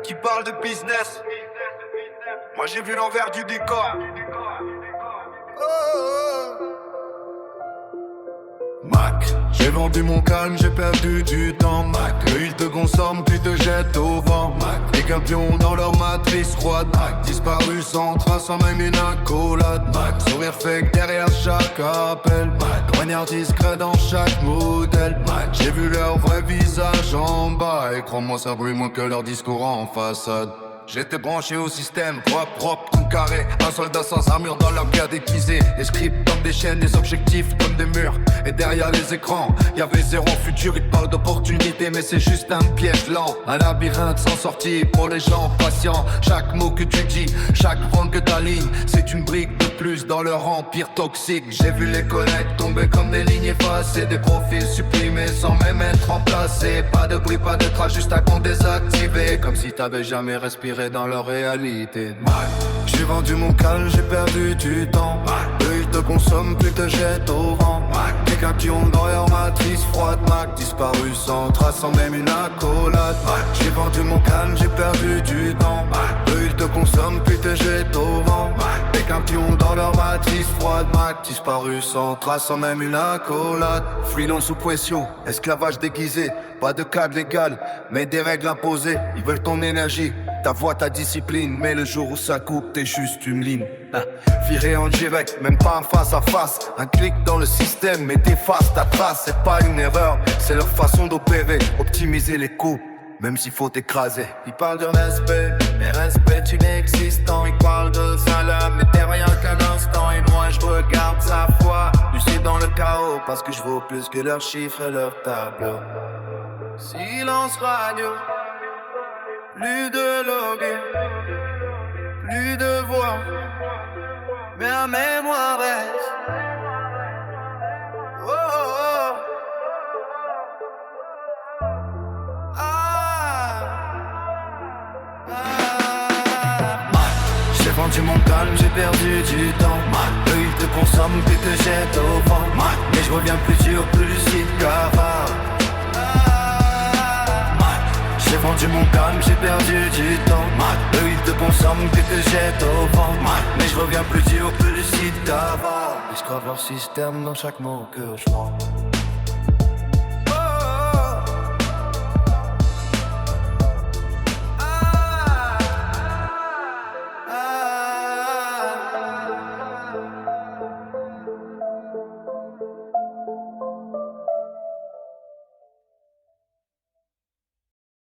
qui parle de business. Moi j'ai vu l'envers du décor. Mac, j'ai vendu mon calme, j'ai perdu du temps. Mac, eux ils te consomment puis te jettent au vent. Mac, les campions dans leur matrice froide. Mac, disparu sans trace, sans même une accolade. Mac, sourire fake derrière chaque appel. Mac, manière discrète dans chaque modèle. Mac, j'ai vu leur vrai visage en bas. Et crois-moi ça brûle moins que leur discours en façade. J'étais branché au système, propre, tout carré. Un soldat sans armure dans leur guerre déguisée. Les scripts comme des chaînes, des objectifs comme des murs. Et derrière les écrans, y'avait zéro futur. Ils parlent d'opportunité, mais c'est juste un piège lent. Un labyrinthe sans sortie pour les gens patients. Chaque mot que tu dis, chaque vente que t'alignes, c'est une brique de plus dans leur empire toxique. J'ai vu les collègues tomber comme des lignes effacées. Des profils supprimés sans même être remplacés. Pas de bruit, pas de trace, juste un compte désactivé. Comme si t'avais jamais respiré dans leur réalité. J'ai vendu mon calme, j'ai perdu du temps. Eux ils te consomment puis te jettent au vent. Des campions dans leur matrice froide. Mac, disparu sans trace, sans même une accolade. J'ai vendu mon calme, j'ai perdu du temps. Eux ils te consomment puis te jettent au vent. Des campions dans leur matrice froide. Mac, disparu sans trace, sans même une accolade. Freelance sous pression, esclavage déguisé. Pas de cadre légal, mais des règles imposées. Ils veulent ton énergie, ta voix, ta discipline. Mais le jour où ça coupe, t'es juste une ligne. Viré en direct, même pas en face à face. Un clic dans le système, mais t'effaces ta trace. C'est pas une erreur, c'est leur façon d'opérer. Optimiser les coûts, même s'il faut t'écraser. Ils parlent de respect, mais respect inexistant. Ils parlent de salaire, mais t'es rien qu'un instant. Et moi je regarde sa foi, lucide dans le chaos. Parce que je vaux plus que leurs chiffres et leurs tableaux. Silence radio, plus de login, plus de voix, mais un mémoire reste. Oh, oh, oh. J'ai vendu mon calme, j'ai perdu du temps. Eux ils te consomment puis te jettent au vent. Mais je reviens plus dur, plus lucide qu'avant. J'ai vendu mon calme, j'ai perdu du temps. Eux ils te consomment puis te jettent au vent. Mais je reviens plus dur, plus lucide qu'avant. Ils scrapent leur système dans chaque mot que je prends.